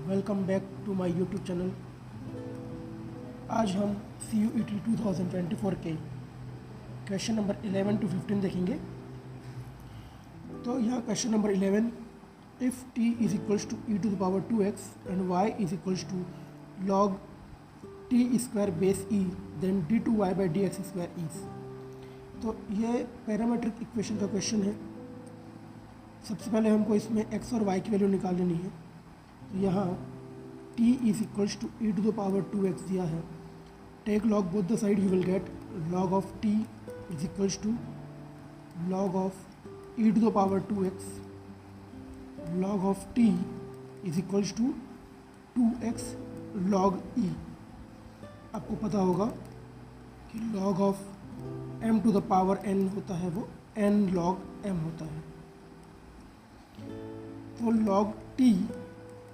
Welcome back to my YouTube channel. आज हम CUET 2024 के क्वेश्चन नंबर 11 to 15 देखेंगे। तो यहाँ question number 11, if t is equals to e to the power 2x and y is equals to log t square base e then d2y by dx square is. तो ये parametric equation का question है। सबसे पहले हमको इसमें x और y की वैल्यू निकाल लेनी है। तो यहाँ t is equals to e to the power 2x दिया है। Take log both the side, you will get log of t is equals to log of e to the power 2x, log of t is equals to 2x log e। आपको पता होगा कि log of m to the power n होता है वो n log m होता है। तो log t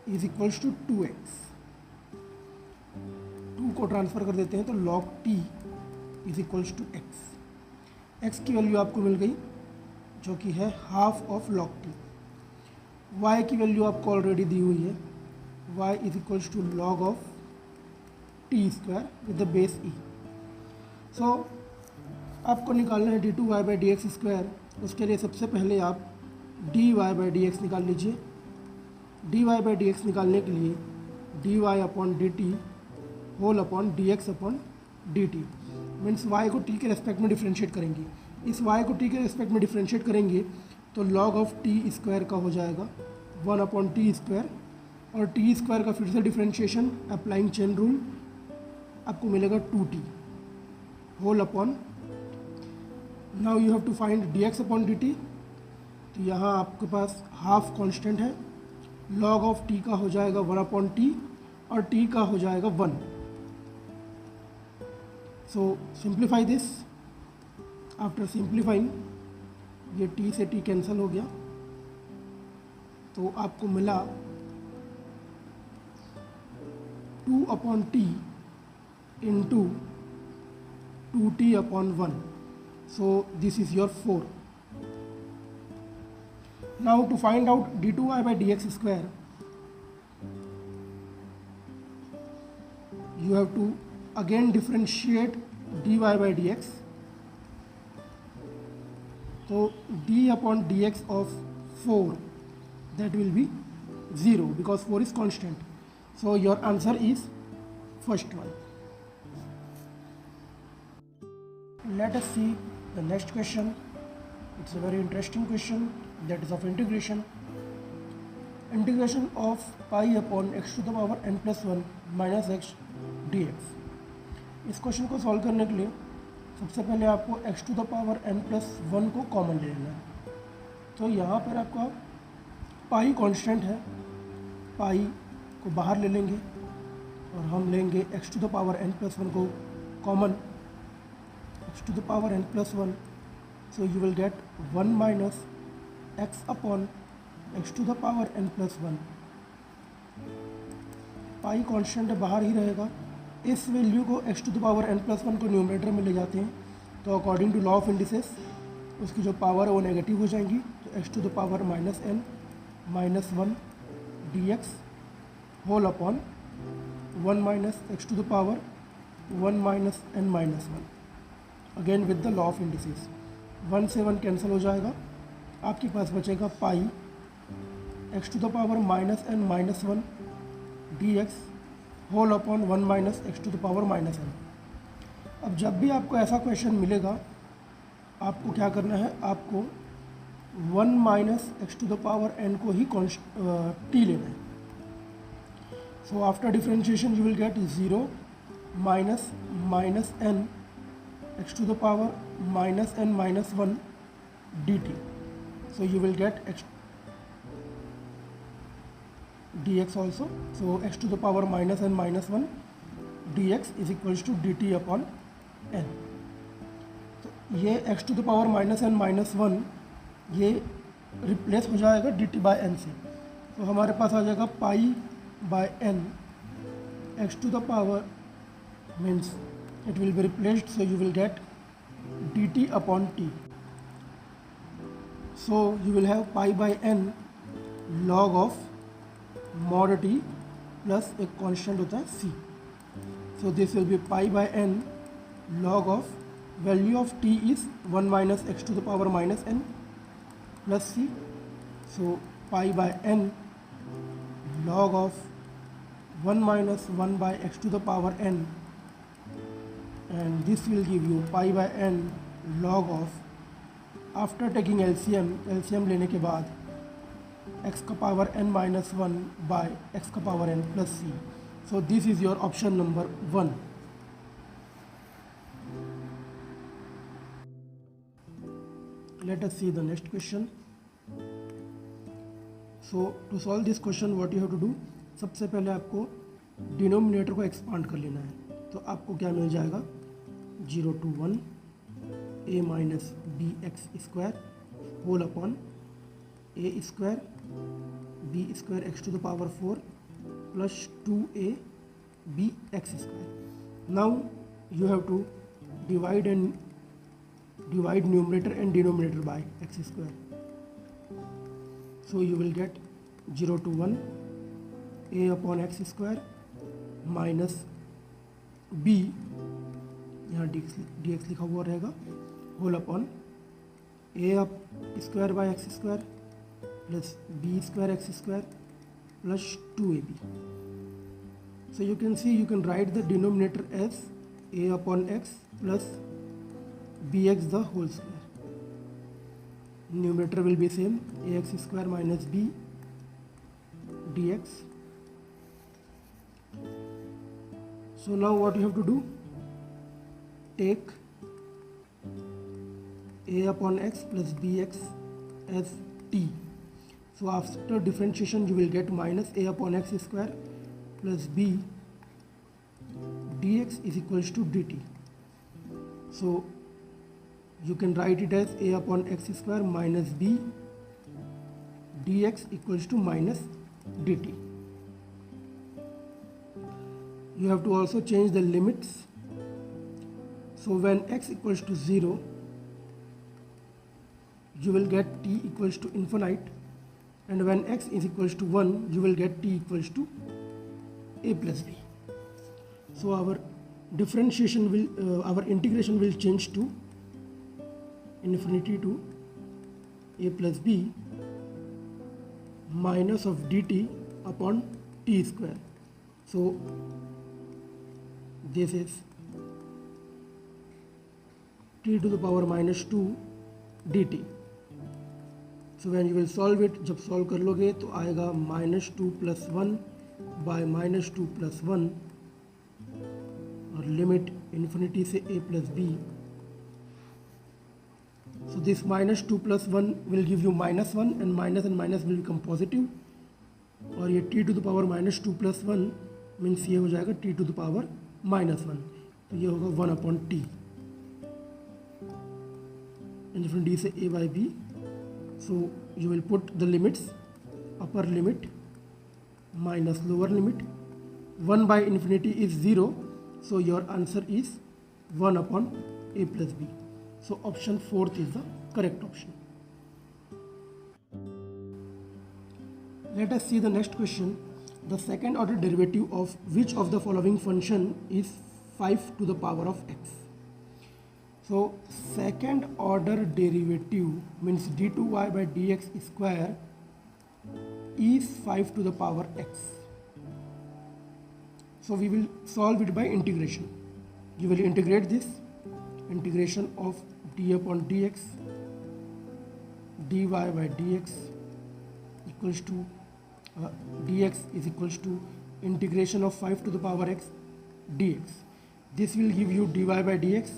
is equals to 2x, 2 को ट्रांसफ़र कर देते हैं तो log t is equals to x की वैल्यू आपको मिल गई जो कि है half of log t। y की वैल्यू आपको ऑलरेडी दी हुई है, y is equals to log of t square with the base e। So आपको निकालना है d2y बाई dx स्क्वायर। उसके लिए सबसे पहले आप dy बाई dx निकाल लीजिए। dy बाई dx निकालने के लिए dy upon dt whole upon dx upon dt means y को t के रेस्पेक्ट में डिफ्रेंशिएट करेंगे। इस y को t के रेस्पेक्ट में डिफ्रेंशिएट करेंगे तो log ऑफ t स्क्वायर का हो जाएगा 1 अपॉन टी स्क्वायर, और t स्क्वायर का फिर से डिफ्रेंशिएशन अप्लाइंग चेन रूल आपको मिलेगा 2t whole upon, now you have to find dx upon dt। तो यहाँ आपके पास हाफ कांस्टेंट है, log ऑफ t का हो जाएगा 1 अपॉन टी और t का हो जाएगा 1। सो सिंप्लीफाई दिस। आफ्टर सिंप्लीफाइंग ये t से t कैंसिल हो गया तो आपको मिला 2 upon T into 2t upon 1। So this is your 4। Now to find out d2y by dx square, you have to again differentiate dy by dx. So d upon dx of 4, that will be 0 because 4 is constant. So your answer is first one. Let us see the next question. It's a very interesting question, that is of integration of pi upon x to the power n plus 1 minus x dx। इस question को solve करने के लिए सबसे पहले आपको x to the power n plus 1 को common ले लेना है। तो यहाँ पर आपका पाई कांस्टेंट है, पाई को बाहर ले लेंगे और हम लेंगे x to the power n plus 1 को common, x to the power n plus 1। So you will get 1 minus x upon x to the power n plus 1। Pi constant बाहर ही रहेगा। इस वैल्यू को x to the power n plus 1 को numerator में ले जाते हैं तो according to law of indices उसकी जो पावर है वो नेगेटिव हो जाएंगी। तो x to the power minus n minus 1 dx whole upon 1 minus x to the power 1 minus n minus 1, again with the law of indices. 1 से 1 cancel हो जाएगा, आपके पास बचेगा pi x to the power minus n minus 1 dx whole upon 1 minus x to the power minus n। अब जब भी आपको ऐसा क्वेश्चन मिलेगा आपको क्या करना है, आपको 1 minus x to the power n को ही t लेना है। So after differentiation you will get 0 minus minus n x to the power minus n minus 1 dt. So you will get x dx also. So x to the power minus n minus 1 dx is equals to dt upon n. तो ये x to the power minus n minus 1 ये replace हो जाएगा dt by n से। तो हमारे पास आ जाएगा पाई by n x to the power means it will be replaced, so you will get dt upon t। So you will have pi by n log of mod t plus एक constant होता है c. So this will be pi by n log of value of t is 1 minus x to the power minus n plus c. So pi by n log of 1 minus 1 by x to the power n, and this will give you pi by n log of, after taking LCM लेने के बाद x का power n minus 1 by x का power n plus c. So this is your option number 1. Let us see the next question. So to solve this question what you have to do, सबसे पहले आपको denominator को expand कर लेना है. तो आपको क्या मिल जाएगा, 0 to 1 a minus bx square whole upon a square b square x to the power 4 plus 2a b x square. Now you have to divide numerator and denominator by x square. So you will get 0 to 1 a upon x square minus b, यहाँ dx लिखा हुआ रहेगा, whole upon a up square by x square plus b square x square plus 2ab. So you can see, you can write the denominator as a upon x plus bx the whole square. Numerator will be same, ax square minus b dx. So now what you have to do, take a upon x plus bx as t. So after differentiation you will get minus a upon x square plus b dx is equals to dt. So you can write it as a upon x square minus b dx equals to minus dt. You have to also change the limits. So when x equals to 0, you will get t equals to infinite, and when x is equals to 1, you will get t equals to a plus b. So our differentiation will, our integration will change to infinity to a plus b minus of dt upon t square. So this is t to the power minus 2 dt. So when you will solve it, जब solve कर लोगे तो आएगा minus 2 plus 1 by minus 2 plus 1 और limit infinity से a plus b. So this minus 2 plus 1 will give you minus 1, and minus will become positive, और ये t to the power minus 2 plus 1 means ये हो जाएगा t to the power minus 1. तो ये होगा 1 upon t, infinity से a by b. So you will put the limits, upper limit minus lower limit. 1 by infinity is 0, so your answer is 1 upon a plus b. So option 4th is the correct option. Let us see the next question. The second order derivative of which of the following function is 5 to the power of x? So second order derivative means d2y by dx square is 5 to the power x. So we will solve it by integration. You will integrate this, integration of d upon dx, dy by dx equals to dx is equals to integration of 5 to the power x dx. This will give you dy by dx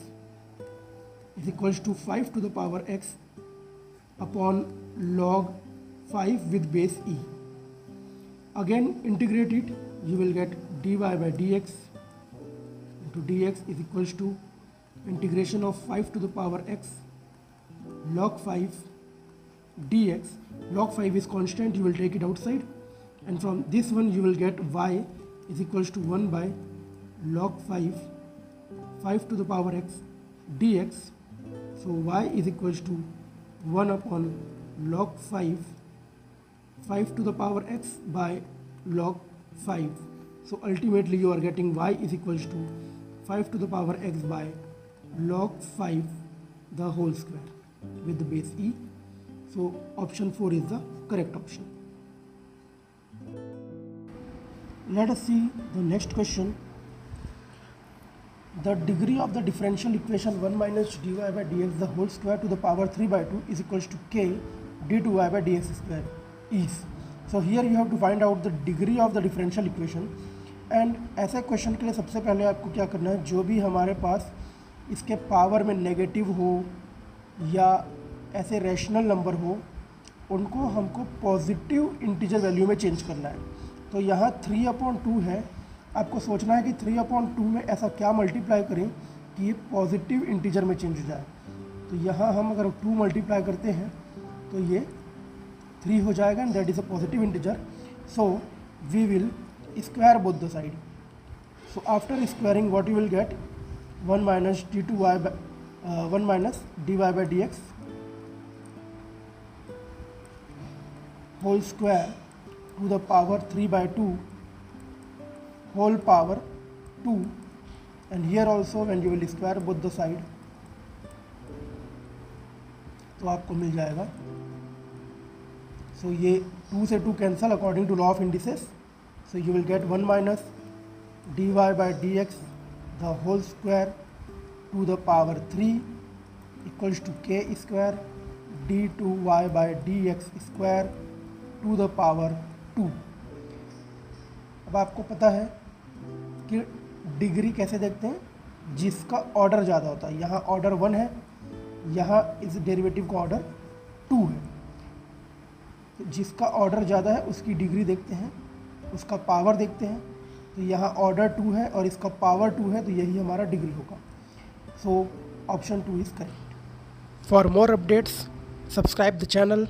is equals to 5 to the power x upon log 5 with base e. Again integrate it, you will get dy by dx into dx is equals to integration of 5 to the power x log 5 dx. Log 5 is constant, you will take it outside, and from this one you will get y is equals to 1 by log 5 to the power x dx. So y is equals to 1 upon log 5 to the power x by log 5 So ultimately you are getting y is equals to 5 to the power x by log 5 the whole square with the base e. So option 4 is the correct option. Let us see the next question. The degree of the differential equation 1 minus dy by dx the whole square to the power 3 by 2 is equals to k d2y by dx square is. So here you have to find out the degree of the differential equation. And ऐसे question के लिए सबसे पहले आपको क्या करना है, जो भी हमारे पास इसके पावर में नेगेटिव हो या ऐसे रैशनल नंबर हो उनको हमको पॉजिटिव इंटीजर वैल्यू में चेंज करना है. तो यहाँ 3/2 है, आपको सोचना है कि 3/2 में ऐसा क्या मल्टीप्लाई करें कि ये पॉजिटिव इंटीजर में चेंज हो जाए. तो यहाँ हम अगर 2 मल्टीप्लाई करते हैं तो ये 3 हो जाएगा and that is a positive integer. So we will square both the side. So after squaring what you will get 1 minus d2y by 1 minus dy by dx whole square to the power 3 by 2 whole power 2 and here also when you will square both the side तो आपको मिल जाएगा. So ये 2 से 2 cancel according to law of indices. So you will get 1 minus dy by dx the whole square to the power 3 equals to k square d2y by dx square to the power 2. अब आपको पता है कि degree कैसे देखते हैं, जिसका order ज़्यादा होता है. यहाँ ऑर्डर 1 है, यहाँ इस डेरिवेटिव का ऑर्डर 2 है. तो जिसका ऑर्डर ज़्यादा है उसकी डिग्री देखते हैं, उसका पावर देखते हैं. तो यहाँ ऑर्डर 2 है और इसका पावर 2 है, तो यही हमारा डिग्री होगा. So option 2 is correct. For more updates subscribe the channel.